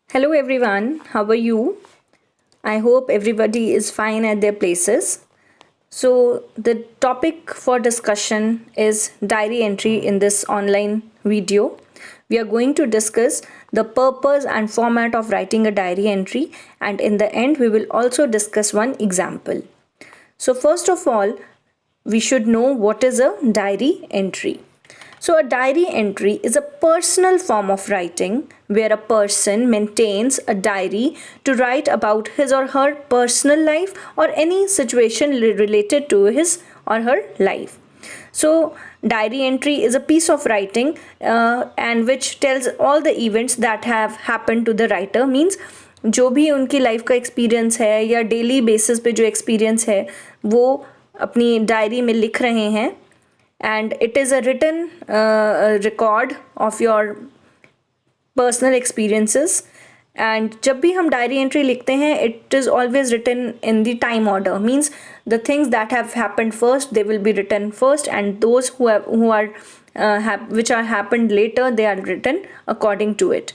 Hello everyone, how are you? I hope everybody is fine at their places. So, the topic for discussion is diary entry in this online video. We are going to discuss the purpose and format of writing a diary entry, and in the end, we will also discuss one example. So, first of all, we should know what is a diary entry. So, a diary entry is a personal form of writing where a person maintains a diary to write about his or her personal life or any situation related to his or her life. So, diary entry is a piece of writing and which tells all the events that have happened to the writer, means जो भी उनकी life का experience है या daily basis पे जो experience है वो अपनी डायरी में लिख रहे हैं and it is a written record of your personal experiences. And जब भी हम डायरी एंट्री लिखते हैं it is always written in the time order, means the things that have happened first they will be written first, and those who are which are happened later they are written according to it.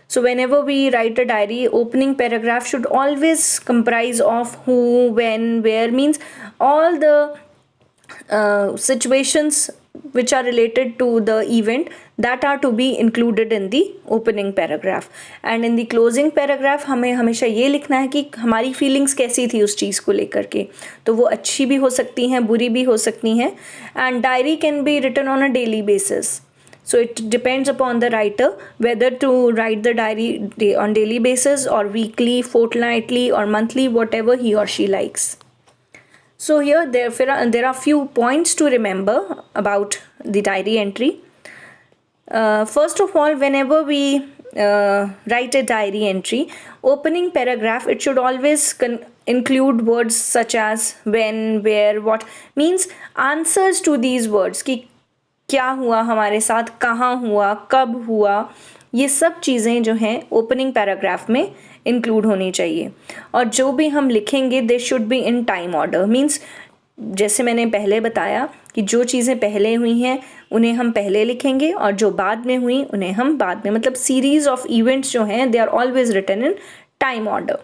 So whenever we write a diary, opening paragraph should always comprise of who, when, where, means all the situations which are related to the event that are to be included in the opening paragraph. And in the closing paragraph हमें हमेशा ये लिखना है कि हमारी feelings कैसी थी उस चीज़ को लेकर के, तो वो अच्छी भी हो सकती हैं, बुरी भी हो सकती हैं. And diary can be written on a daily basis. So it depends upon the writer whether to write the diary on daily basis or weekly, fortnightly or monthly, whatever he or she likes. So here there are few points to remember about the diary entry. First of all, whenever we write a diary entry, opening paragraph, it should always include words such as when, where, what, means answers to these words कि क्या हुआ हमारे साथ, कहाँ हुआ, कब हुआ, ये सब चीज़ें जो हैं ओपनिंग पैराग्राफ में इंक्लूड होनी चाहिए. और जो भी हम लिखेंगे they should be in time order, means जैसे मैंने पहले बताया कि जो चीज़ें पहले हुई हैं उन्हें हम पहले लिखेंगे और जो बाद में हुई उन्हें हम बाद में, मतलब सीरीज ऑफ इवेंट्स जो हैं they are always written in time order.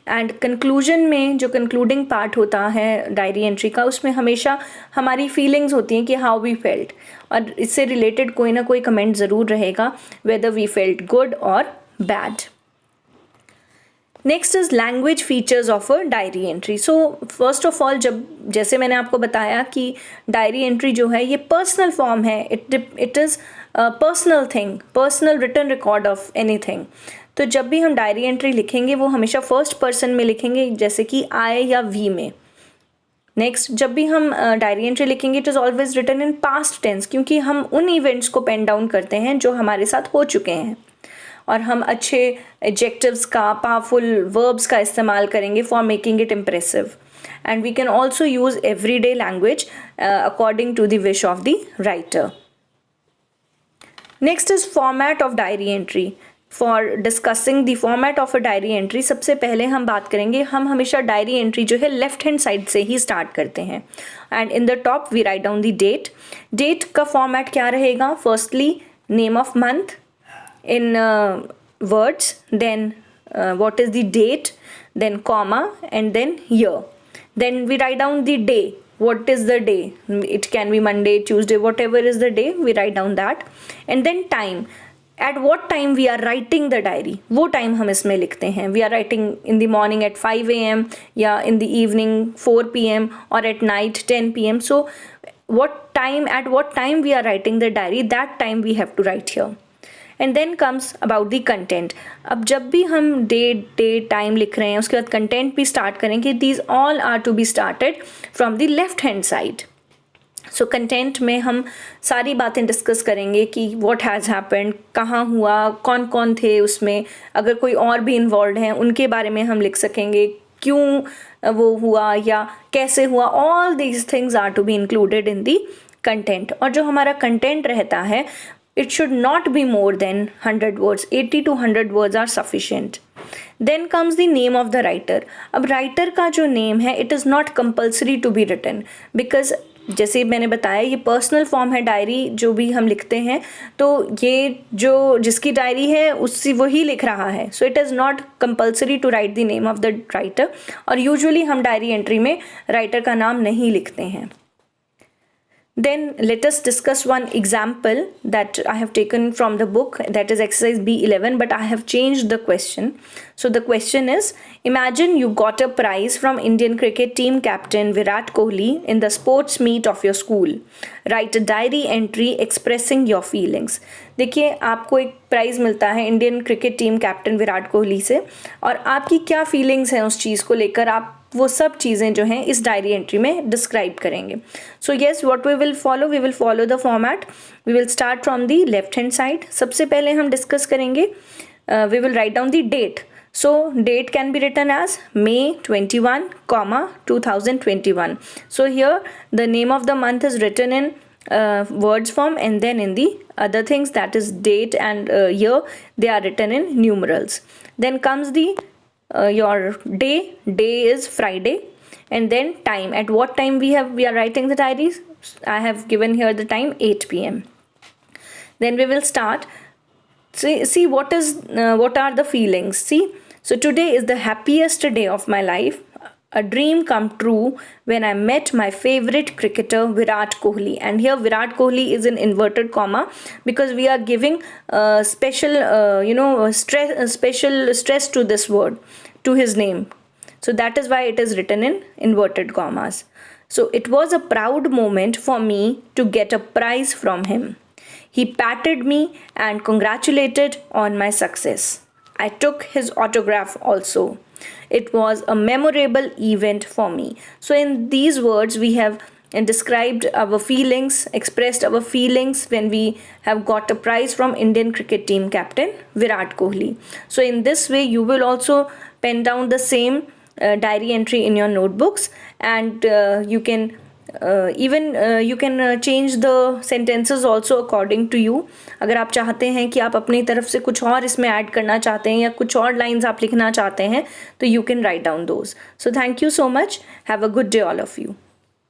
And conclusion में जो कंक्लूडिंग पार्ट होता है डायरी एंट्री का, उसमें हमेशा हमारी फीलिंग्स होती हैं कि हाउ वी फेल्ट, और इससे रिलेटेड कोई ना कोई कमेंट ज़रूर रहेगा वेदर वी फेल्ट गुड और bad. Next is language features of a diary entry. So first of all, जब जैसे मैंने आपको बताया कि डायरी एंट्री जो है ये पर्सनल फॉर्म है, it is personal thing, personal written record of anything. तो जब भी हम डायरी एंट्री लिखेंगे वो हमेशा फर्स्ट पर्सन में लिखेंगे, जैसे कि आई या वी में. नेक्स्ट, जब भी हम डायरी एंट्री लिखेंगे it is always written in past tense, क्योंकि हम उन इवेंट्स को पेन डाउन करते हैं जो हमारे साथ हो चुके हैं, और हम अच्छे एडजेक्टिव्स का, पावरफुल वर्ब्स का इस्तेमाल करेंगे for making it impressive. And we can also use everyday language according to the wish of the writer. Next is format of diary entry. For discussing the format of a diary entry, सबसे पहले हम बात करेंगे, हम हमेशा diary entry जो है left hand side से ही स्टार्ट करते हैं. And in the top we write down the date. Date का फॉर्मेट क्या रहेगा? Firstly name of month in words, then what is the date, then comma, and then year. Then we write down the day. What is the day? It can be Monday, Tuesday, whatever is the day, we write down that. And then time. At what time we are writing the diary, वो time हम इसमें लिखते हैं. We are writing in the morning at 5 a.m. या in the evening 4 p.m. or at night 10 p.m. So at what time we are writing the diary, that time we have to write here. And then comes about the content. अब जब भी हम date time लिख रहे हैं उसके बाद content भी स्टार्ट करेंगे. These all are to be started from the left hand side. So content में हम सारी बातें डिस्कस करेंगे कि व्हाट हैज़ हैपेंड, कहाँ हुआ, कौन कौन थे उसमें, अगर कोई और भी इन्वॉल्व हैं उनके बारे में हम लिख सकेंगे, क्यों वो हुआ या कैसे हुआ. All these things are to be included in the content. और जो हमारा कंटेंट रहता है it should not be more than 100 words. 80 to 100 words are sufficient. Then comes the name of the writer. अब writer का जो name है it is not compulsory to be written, because जैसे मैंने बताया ये पर्सनल फॉर्म है डायरी जो भी हम लिखते हैं, तो ये जो जिसकी डायरी है उससे वही लिख रहा है. So it is not compulsory to write the name of the writer, और यूजुअली हम डायरी एंट्री में राइटर का नाम नहीं लिखते हैं. Then let us discuss one example that I have taken from the book, that is exercise B11, but I have changed the question. So the question is, imagine you got a prize from Indian cricket team captain Virat Kohli in the sports meet of your school. Write a diary entry expressing your feelings. देखिए आपको एक price मिलता है Indian cricket team captain Virat Kohli से, और आपकी क्या feelings हैं उस चीज़ को लेकर, आप वो सब चीज़ें जो हैं इस डायरी एंट्री में डिस्क्राइब करेंगे. So yes, what we will follow the format. We will start from the left hand side. सबसे पहले हम डिस्कस करेंगे, we will write down the date. So date can be written as May 21, 2021. So here the name of the month is written in words form, and then in the other things, that is date and year, they are written in numerals. Then comes the your day. Day is Friday, and then time. At what time we are writing the diaries? I have given here the time 8 p.m. Then we will start. See what are the feelings. See, so today is the happiest day of my life. A dream come true when I met my favorite cricketer Virat Kohli. And here Virat Kohli is in inverted comma because we are giving special stress to this word, to his name. So that is why it is written in inverted commas. So it was a proud moment for me to get a prize from him. He patted me and congratulated on my success. I took his autograph also. It was a memorable event for me. So in these words we have described our feelings, expressed our feelings when we have got a prize from Indian cricket team captain Virat Kohli. So in this way you will also pen down the same diary entry in your notebooks, and you can change the sentences also according to you. अगर आप चाहते हैं कि आप अपनी तरफ से कुछ और इसमें ऐड करना चाहते हैं या कुछ और लाइंस आप लिखना चाहते हैं, तो you can write down those. So thank you so much. Have a good day all of you.